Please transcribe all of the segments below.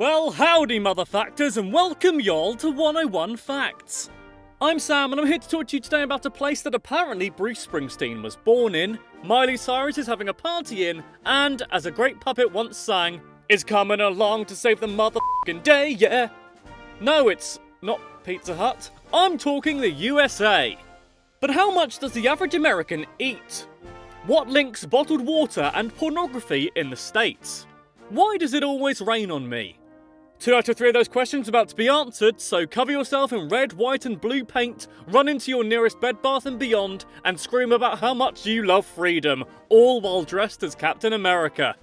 Well, howdy motherfactors, and welcome y'all to 101 Facts. I'm Sam, and I'm here to talk to you today about a place that apparently Bruce Springsteen was born in, Miley Cyrus is having a party in, and, as a great puppet once sang, is coming along to save the motherfucking day, yeah. No, it's not Pizza Hut. I'm talking the USA. But how much does the average American eat? What links bottled water and pornography in the States? Why does it always rain on me? 2 out of 3 of those questions are about to be answered, so cover yourself in red, white and blue paint, run into your nearest Bed Bath & Beyond, and scream about how much you love freedom, all while dressed as Captain America.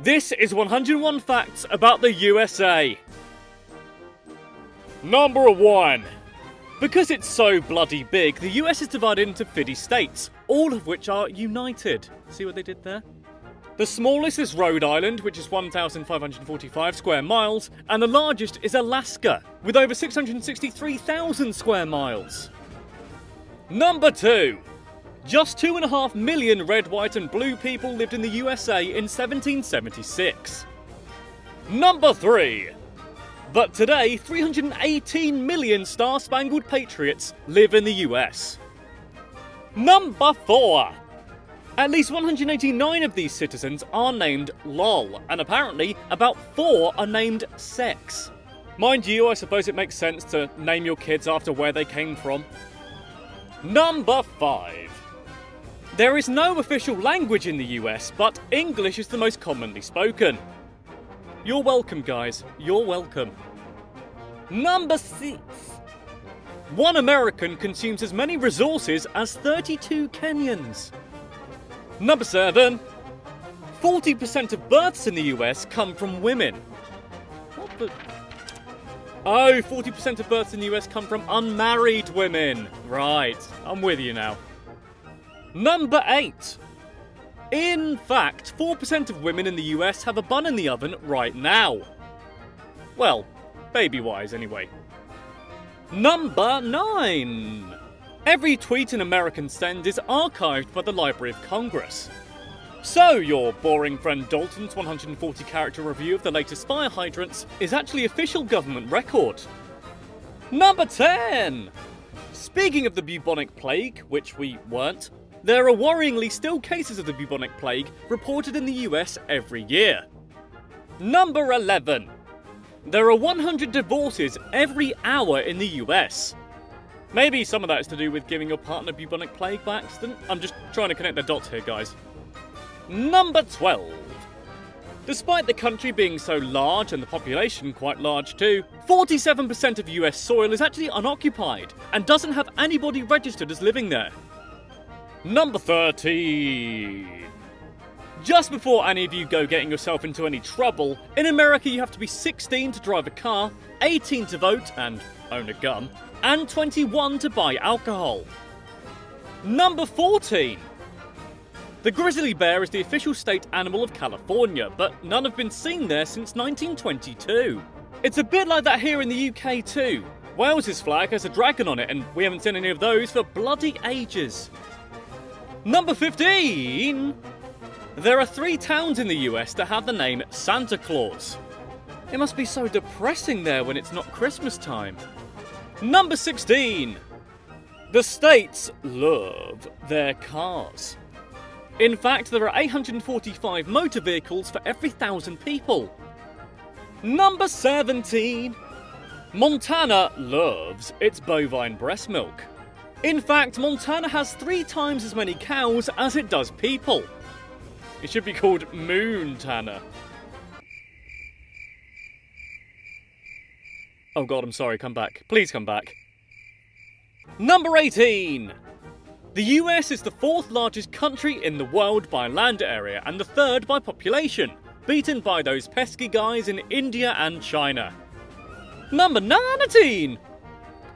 This is 101 Facts about the USA. Number 1. Because it's so bloody big, the US is divided into 50 states, all of which are united. See what they did there? The smallest is Rhode Island, which is 1,545 square miles, and the largest is Alaska, with over 663,000 square miles. Number 2. Just 2.5 million red, white and blue people lived in the USA in 1776. Number 3. But today, 318 million Star-Spangled Patriots live in the US. Number 4. At least 189 of these citizens are named LOL, and apparently about 4 are named Sex. Mind you, I suppose it makes sense to name your kids after where they came from. Number 5. There is no official language in the US, but English is the most commonly spoken. You're welcome, guys. You're welcome. Number 6. One American consumes as many resources as 32 Kenyans. Number 7. 40% of births in the US come from women. What the... Oh, 40% of births in the US come from unmarried women. Right, I'm with you now. Number 8. In fact, 4% of women in the US have a bun in the oven right now. Well, baby-wise anyway. Number 9. Every tweet an American sends is archived by the Library of Congress. So, your boring friend Dalton's 140-character review of the latest fire hydrants is actually official government record. Number 10! Speaking of the bubonic plague, which we weren't, there are worryingly still cases of the bubonic plague reported in the US every year. Number 11. There are 100 divorces every hour in the US. Maybe some of that is to do with giving your partner bubonic plague by accident. I'm just trying to connect the dots here, guys. Number 12. Despite the country being so large and the population quite large too, 47% of US soil is actually unoccupied and doesn't have anybody registered as living there. Number 13. Just before any of you go getting yourself into any trouble, in America you have to be 16 to drive a car, 18 to vote and own a gun, and 21 to buy alcohol. Number 14. The grizzly bear is the official state animal of California, but none have been seen there since 1922. It's a bit like that here in the UK too. Wales's flag has a dragon on it, and we haven't seen any of those for bloody ages. Number 15. There are 3 towns in the US that have the name Santa Claus. It must be so depressing there when it's not Christmas time. Number 16. The states love their cars. In fact, there are 845 motor vehicles for every 1,000 people. Number 17. Montana loves its bovine breast milk. In fact, Montana has 3 times as many cows as it does people. It should be called Moontana. Oh god, I'm sorry, come back. Please come back. Number 18. The US is the 4th largest country in the world by land area and the 3rd by population, beaten by those pesky guys in India and China. Number 19.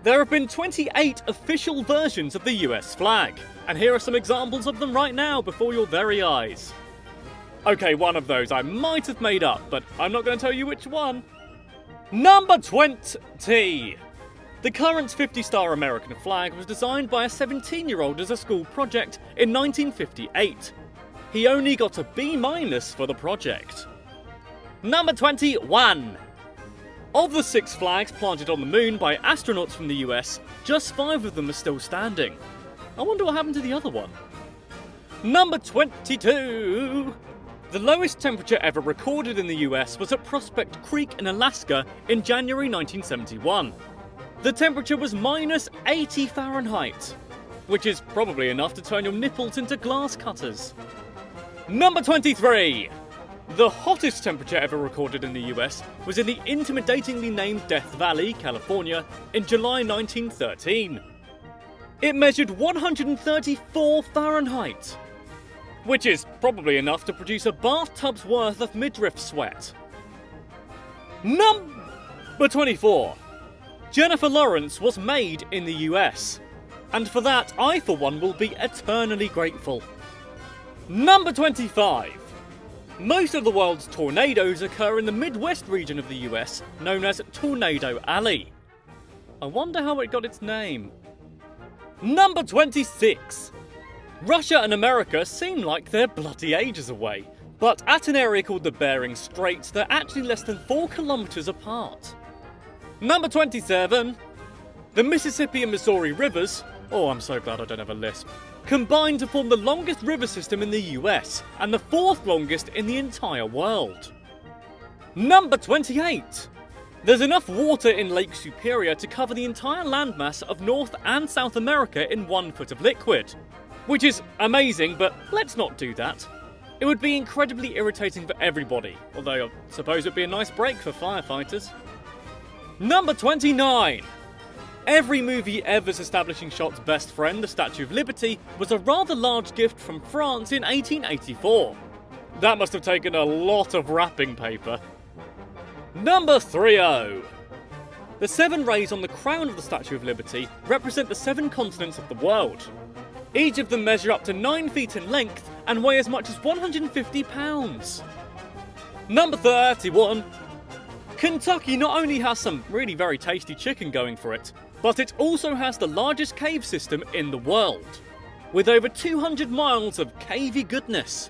There have been 28 official versions of the US flag, and here are some examples of them right now before your very eyes. Okay, one of those I might have made up, but I'm not going to tell you which one. Number 20. The current 50-star American flag was designed by a 17-year-old as a school project in 1958. He only got a B- for the project. Number 21. Of the 6 flags planted on the moon by astronauts from the US, just 5 of them are still standing. I wonder what happened to the other one. Number 22! The lowest temperature ever recorded in the US was at Prospect Creek in Alaska in January 1971. The temperature was -80 Fahrenheit, which is probably enough to turn your nipples into glass cutters. Number 23! The hottest temperature ever recorded in the US was in the intimidatingly named Death Valley, California, in July 1913. It measured 134 Fahrenheit, which is probably enough to produce a bathtub's worth of midriff sweat. Number 24. Jennifer Lawrence was made in the US, and for that I for one will be eternally grateful. Number 25. Most of the world's tornadoes occur in the Midwest region of the US, known as Tornado Alley. I wonder how it got its name. Number 26. Russia and America seem like they're bloody ages away, but at an area called the Bering Straits, they're actually less than 4 kilometers apart. Number 27. The Mississippi and Missouri rivers, oh I'm so glad I don't have a lisp, combine to form the longest river system in the US and the 4th longest in the entire world. Number 28. There's enough water in Lake Superior to cover the entire landmass of North and South America in 1 foot of liquid. Which is amazing, but let's not do that. It would be incredibly irritating for everybody, although I suppose it would be a nice break for firefighters. Number 29. Every movie ever's establishing shot's best friend, the Statue of Liberty, was a rather large gift from France in 1884. That must have taken a lot of wrapping paper. Number 30. The 7 rays on the crown of the Statue of Liberty represent the 7 continents of the world. Each of them measure up to 9 feet in length and weigh as much as 150 pounds. Number 31. Kentucky not only has some really very tasty chicken going for it, but it also has the largest cave system in the world, with over 200 miles of cavey goodness.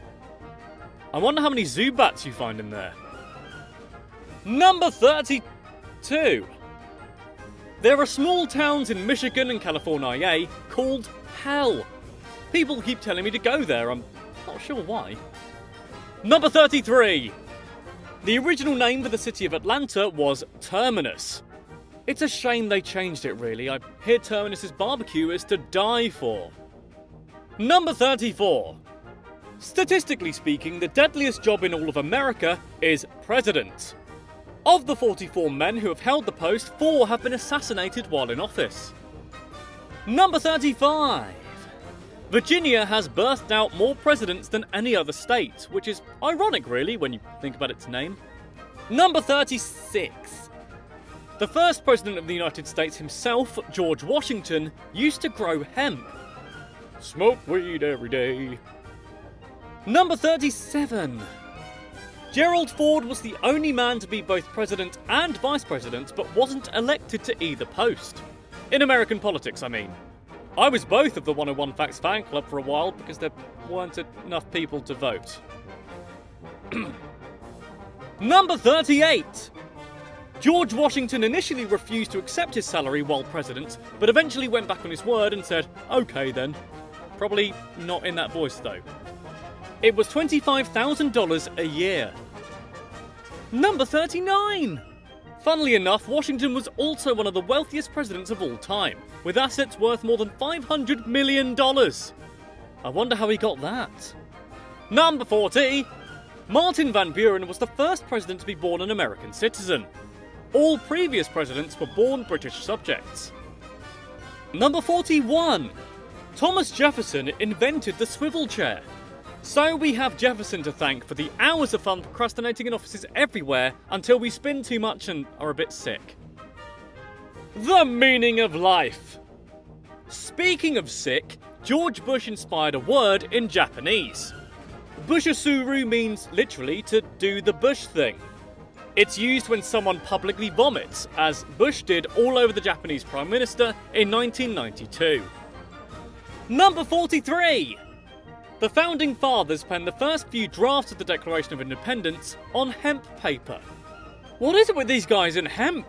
I wonder how many Zubats you find in there. Number 32. There are small towns in Michigan and California called Hell. People keep telling me to go there, I'm not sure why. Number 33. The original name for the city of Atlanta was Terminus. It's a shame they changed it really, I hear Terminus's barbecue is to die for. Number 34. Statistically speaking, the deadliest job in all of America is president. Of the 44 men who have held the post, 4 have been assassinated while in office. Number 35. Virginia has birthed out more presidents than any other state, which is ironic really when you think about its name. Number 36. The first president of the United States himself, George Washington, used to grow hemp. Smoke weed every day. Number 37. Gerald Ford was the only man to be both president and vice president, but wasn't elected to either post. In American politics, I mean. I was both of the 101 Facts fan club for a while because there weren't enough people to vote. Number 38. George Washington initially refused to accept his salary while president, but eventually went back on his word and said, okay then. Probably not in that voice though. It was $25,000 a year. Number 39. Funnily enough, Washington was also one of the wealthiest presidents of all time, with assets worth more than $500 million. I wonder how he got that. Number 40. Martin Van Buren was the first president to be born an American citizen. All previous presidents were born British subjects. Number 41. Thomas Jefferson invented the swivel chair. So we have Jefferson to thank for the hours of fun procrastinating in offices everywhere until we spin too much and are a bit sick. The meaning of life. Speaking of sick, George Bush inspired a word in Japanese. Bushasuru means literally to do the Bush thing. It's used when someone publicly vomits, as Bush did all over the Japanese Prime Minister in 1992. Number 43. The Founding Fathers penned the first few drafts of the Declaration of Independence on hemp paper. What is it with these guys in hemp?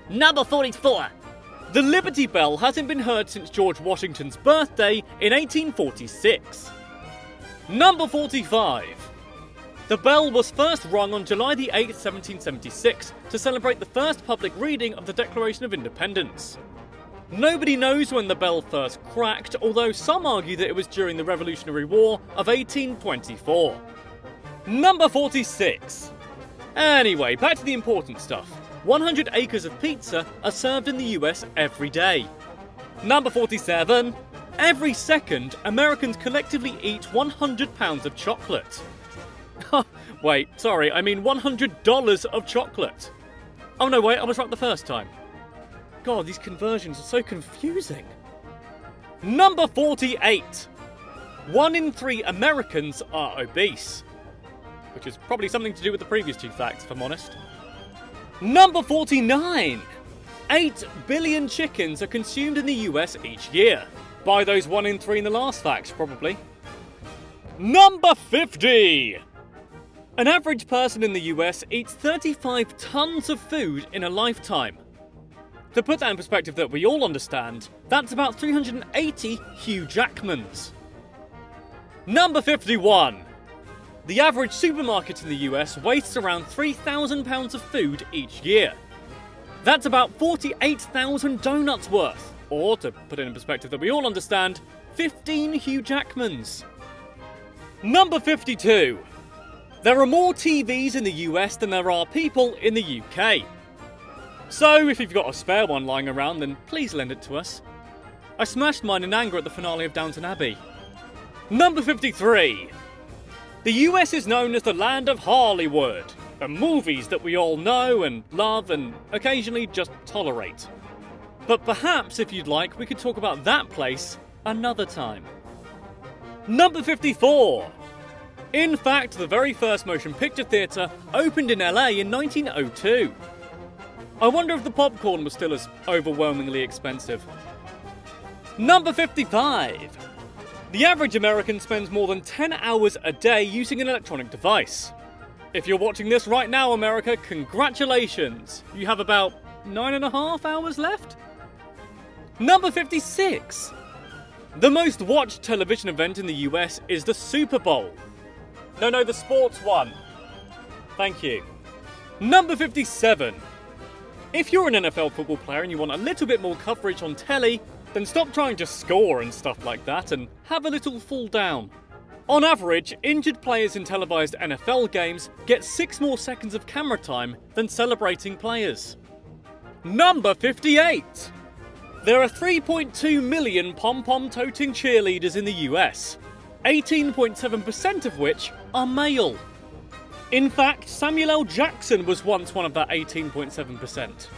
Number 44. The Liberty Bell hasn't been heard since George Washington's birthday in 1846. Number 45. The bell was first rung on July the 8th, 1776 to celebrate the first public reading of the Declaration of Independence. Nobody knows when the bell first cracked, although some argue that it was during the Revolutionary War of 1824. Number 46. Anyway, back to the important stuff. 100 acres of pizza are served in the US every day. Number 47. Every second, Americans collectively eat 100 pounds of chocolate. Wait, sorry, I mean $100 of chocolate. Oh no, wait, I was right the first time. God, these conversions are so confusing. Number 48. 1 in 3 Americans are obese. Which is probably something to do with the previous 2 facts, if I'm honest. Number 49. 8 billion chickens are consumed in the US each year. By those 1 in 3 in the last fact, probably. Number 50. An average person in the US eats 35 tons of food in a lifetime. To put that in perspective that we all understand, that's about 380 Hugh Jackmans. Number 51. The average supermarket in the US wastes around 3,000 pounds of food each year. That's about 48,000 donuts worth, or to put it in perspective that we all understand, 15 Hugh Jackmans. Number 52. There are more TVs in the US than there are people in the UK. So, if you've got a spare one lying around, then please lend it to us. I smashed mine in anger at the finale of Downton Abbey. Number 53. The US is known as the land of Hollywood, and movies that we all know and love and occasionally just tolerate. But perhaps, if you'd like, we could talk about that place another time. Number 54. In fact, the very first motion picture theatre opened in LA in 1902. I wonder if the popcorn was still as overwhelmingly expensive. Number 55. The average American spends more than 10 hours a day using an electronic device. If you're watching this right now, America, congratulations! You have about 9.5 hours left? Number 56. The most watched television event in the US is the Super Bowl. No, the sports one. Thank you. Number 57. If you're an NFL football player and you want a little bit more coverage on telly, then stop trying to score and stuff like that and have a little fall down. On average, injured players in televised NFL games get 6 more seconds of camera time than celebrating players. Number 58. There are 3.2 million pom-pom toting cheerleaders in the US, 18.7% of which are male. In fact, Samuel L. Jackson was once one of that 18.7%.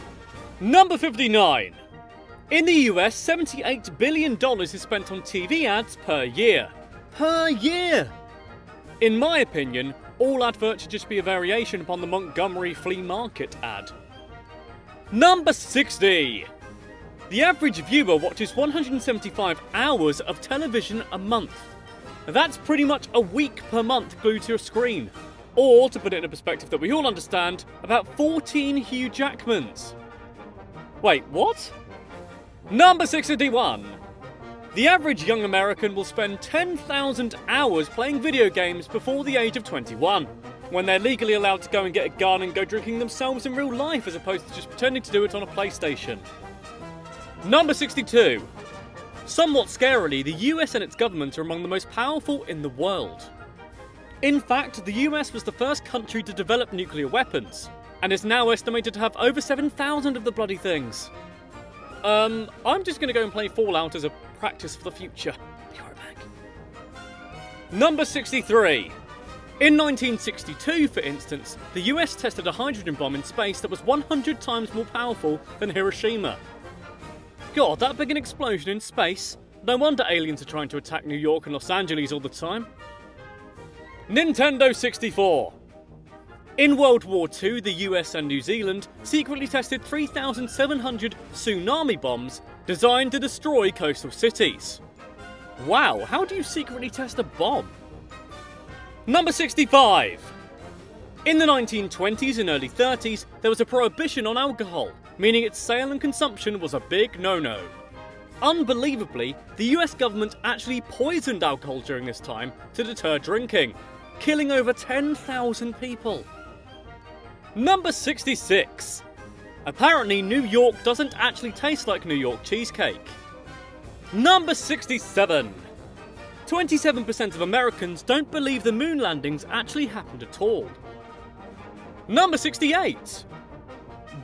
Number 59. In the US, $78 billion is spent on TV ads per year. Per year! In my opinion, all adverts should just be a variation upon the Montgomery flea market ad. Number 60. The average viewer watches 175 hours of television a month. That's pretty much a week per month glued to your screen. Or, to put it in a perspective that we all understand, about 14 Hugh Jackmans. Wait, what? Number 61. The average young American will spend 10,000 hours playing video games before the age of 21, when they're legally allowed to go and get a gun and go drinking themselves in real life as opposed to just pretending to do it on a PlayStation. Number 62. Somewhat scarily, the US and its government are among the most powerful in the world. In fact, the US was the first country to develop nuclear weapons, and is now estimated to have over 7,000 of the bloody things. I'm just going to go and play Fallout as a practice for the future. Be right back. Number 63. In 1962, for instance, the US tested a hydrogen bomb in space that was 100 times more powerful than Hiroshima. God, that big an explosion in space? No wonder aliens are trying to attack New York and Los Angeles all the time. Nintendo 64. In World War II, the US and New Zealand secretly tested 3,700 tsunami bombs designed to destroy coastal cities. Wow, how do you secretly test a bomb? Number 65. In the 1920s and early 30s, there was a prohibition on alcohol, meaning its sale and consumption was a big no-no. Unbelievably, the US government actually poisoned alcohol during this time to deter drinking, killing over 10,000 people. Number 66. Apparently, New York doesn't actually taste like New York cheesecake. Number 67. 27% of Americans don't believe the moon landings actually happened at all. Number 68.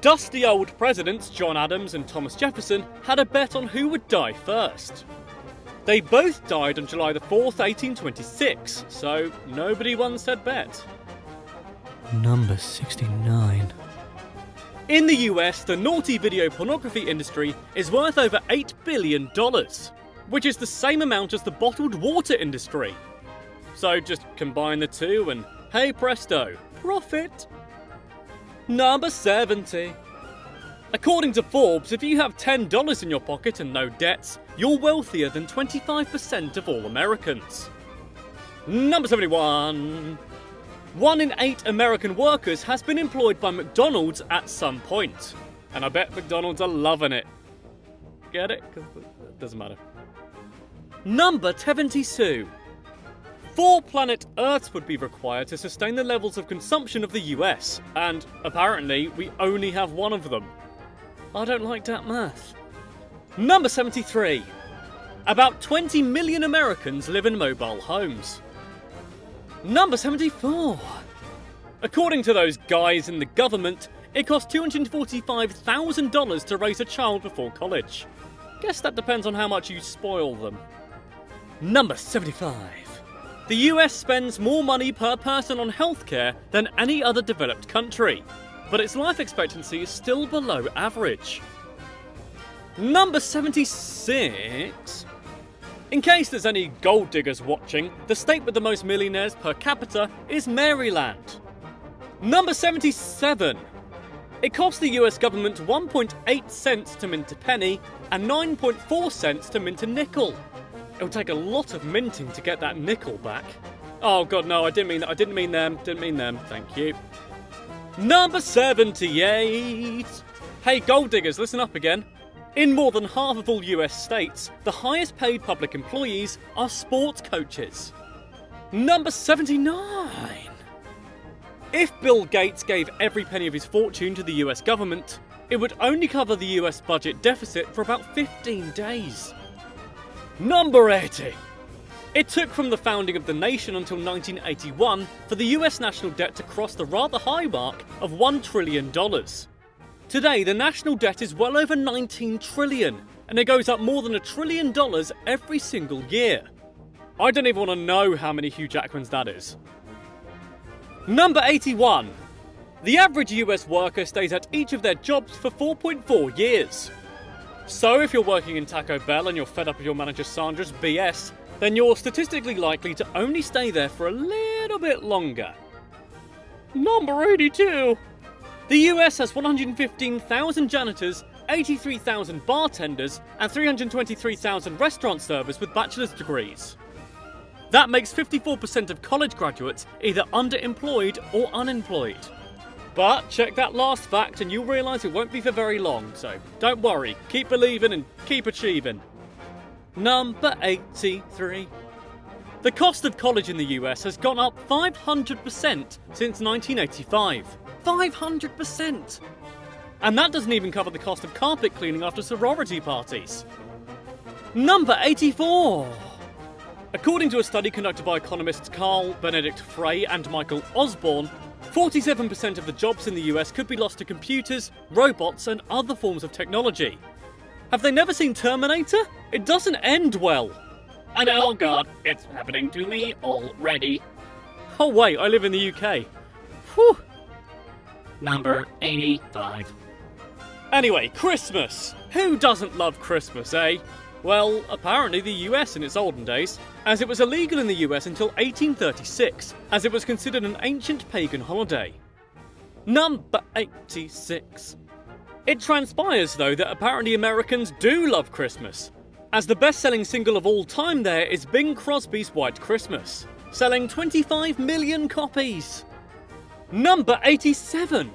Dusty old presidents John Adams and Thomas Jefferson had a bet on who would die first. They both died on July the 4th, 1826, so nobody won said bet. Number 69. In the US, the naughty video pornography industry is worth over $8 billion, which is the same amount as the bottled water industry. So just combine the two and hey presto, profit. Number 70. According to Forbes, if you have $10 in your pocket and no debts, you're wealthier than 25% of all Americans. Number 71. 1 in 8 American workers has been employed by McDonald's at some point. And I bet McDonald's are loving it. Get it? 'Cause it doesn't matter. Number 72. 4 planet Earths would be required to sustain the levels of consumption of the US, and apparently we only have one of them. I don't like that math. Number 73. About 20 million Americans live in mobile homes. Number 74. According to those guys in the government, it costs $245,000 to raise a child before college. Guess that depends on how much you spoil them. Number 75. The US spends more money per person on healthcare than any other developed country, but its life expectancy is still below average. Number 76. In case there's any gold diggers watching, the state with the most millionaires per capita is Maryland. Number 77. It costs the US government 1.8 cents to mint a penny and 9.4 cents to mint a nickel. It'll take a lot of minting to get that nickel back. Oh god, no, I didn't mean that. I didn't mean them. Thank you. Number 78. Hey, gold diggers, listen up again. In more than half of all US states, the highest paid public employees are sports coaches. Number 79. If Bill Gates gave every penny of his fortune to the US government, it would only cover the US budget deficit for about 15 days. Number 80. It took from the founding of the nation until 1981 for the US national debt to cross the rather high mark of $1 trillion. Today, the national debt is well over $19 trillion, and it goes up more than $1 trillion every single year. I don't even want to know how many Hugh Jackmans that is. Number 81. The average US worker stays at each of their jobs for 4.4 years. So if you're working in Taco Bell and you're fed up with your manager Sandra's BS, then you're statistically likely to only stay there for a little bit longer. Number 82. The US has 115,000 janitors, 83,000 bartenders, and 323,000 restaurant servers with bachelor's degrees. That makes 54% of college graduates either underemployed or unemployed. But check that last fact and you'll realise it won't be for very long, so don't worry, keep believing and keep achieving. Number 83. The cost of college in the US has gone up 500% since 1985. 500%! And that doesn't even cover the cost of carpet cleaning after sorority parties. Number 84. According to a study conducted by economists Carl Benedict Frey and Michael Osborne, 47% of the jobs in the US could be lost to computers, robots, and other forms of technology. Have they never seen Terminator? It doesn't end well. And oh god, it's happening to me already. Oh wait, I live in the UK. Whew. Number 85. Anyway, Christmas. Who doesn't love Christmas, eh? Well, apparently the US in its olden days, as it was illegal in the US until 1836, as it was considered an ancient pagan holiday. Number 86. It transpires, though, that apparently Americans do love Christmas, as the best-selling single of all time there is Bing Crosby's White Christmas, selling 25 million copies. Number 87.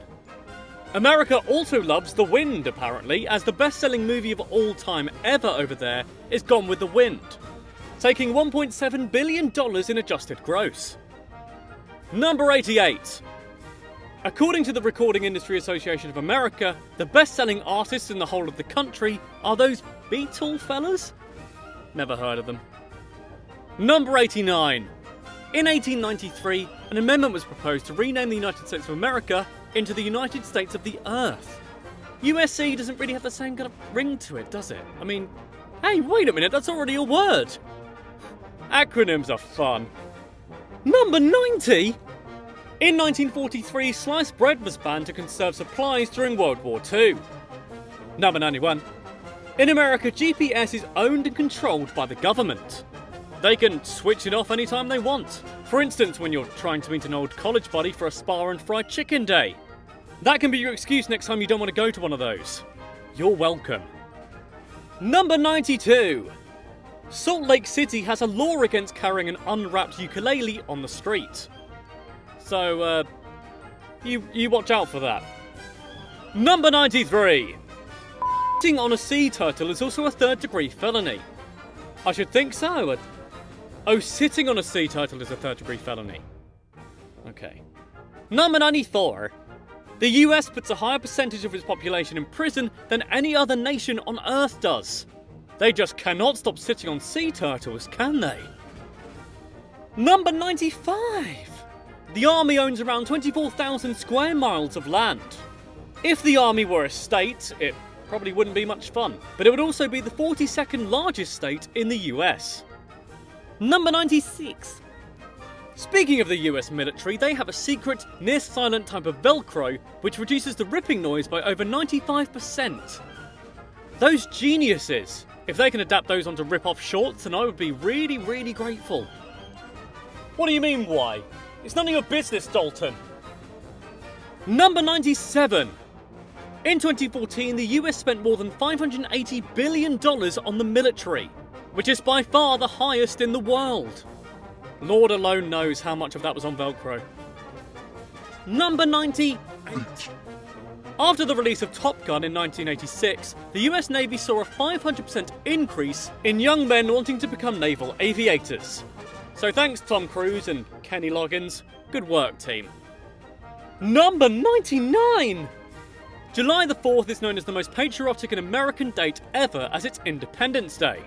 America also loves The Wind, apparently, as the best-selling movie of all time ever over there is Gone with the Wind, taking $1.7 billion in adjusted gross. Number 88. According to the Recording Industry Association of America, the best-selling artists in the whole of the country are those Beatle fellas? Never heard of them. Number 89. In 1893, an amendment was proposed to rename the United States of America into the United States of the Earth. U.S.A. doesn't really have the same kind of ring to it, does it? I mean, hey, wait a minute, that's already a word. Acronyms are fun. Number 90. In 1943, sliced bread was banned to conserve supplies during World War II. Number 91. In America, GPS is owned and controlled by the government. They can switch it off anytime they want. For instance, when you're trying to meet an old college buddy for a spa and fried chicken day. That can be your excuse next time you don't want to go to one of those. You're welcome. Number 92. Salt Lake City has a law against carrying an unwrapped ukulele on the street. So, you watch out for that. Number 93. Sitting on a sea turtle is also a third-degree felony. I should think so. Oh, sitting on a sea turtle is a third-degree felony. Okay. Number 94. The US puts a higher percentage of its population in prison than any other nation on Earth does. They just cannot stop sitting on sea turtles, can they? Number 95. The army owns around 24,000 square miles of land. If the army were a state, it probably wouldn't be much fun, but it would also be the 42nd largest state in the US. Number 96. Speaking of the US military, they have a secret, near-silent type of Velcro which reduces the ripping noise by over 95%. Those geniuses! If they can adapt those onto rip-off shorts, then I would be really, really grateful. What do you mean, why? It's none of your business, Dalton. Number 97. In 2014, the US spent more than $580 billion on the military, which is by far the highest in the world. Lord alone knows how much of that was on Velcro. Number 98. After the release of Top Gun in 1986, the US Navy saw a 500% increase in young men wanting to become naval aviators. So thanks Tom Cruise and Kenny Loggins. Good work, team. Number 99! July the 4th is known as the most patriotic and American date ever as it's Independence Day.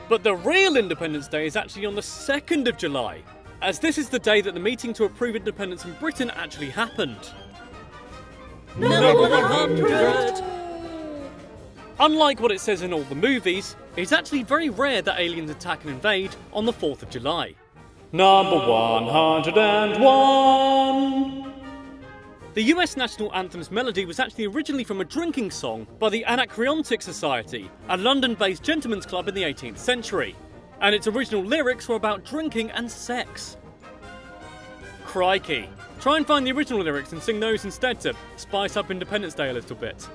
But the real Independence Day is actually on the 2nd of July, as this is the day that the meeting to approve independence in Britain actually happened. Number 100! Unlike what it says in all the movies, it's actually very rare that aliens attack and invade on the 4th of July. Number 101! The US national anthem's melody was actually originally from a drinking song by the Anacreontic Society, a London-based gentlemen's club in the 18th century, and its original lyrics were about drinking and sex. Crikey. Try and find the original lyrics and sing those instead to spice up Independence Day a little bit.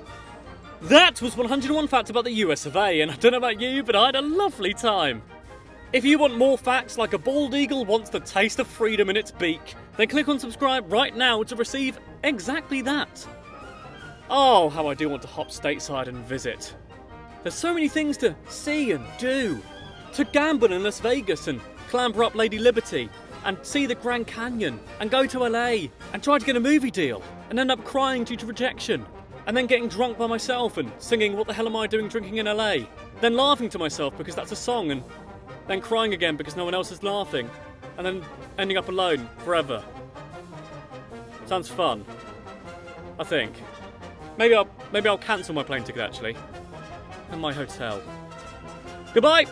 That was 101 facts about the U.S.A, and I don't know about you, but I had a lovely time. If you want more facts like a bald eagle wants the taste of freedom in its beak, then click on subscribe right now to receive exactly that. Oh, how I do want to hop stateside and visit. There's so many things to see and do. To gamble in Las Vegas and clamber up Lady Liberty and see the Grand Canyon and go to LA and try to get a movie deal and end up crying due to rejection and then getting drunk by myself and singing "What the hell am I doing drinking in LA?" Then laughing to myself because that's a song and then crying again because no one else is laughing and then ending up alone forever. Sounds fun. I think. Maybe I'll cancel my plane ticket actually. And my hotel. Goodbye!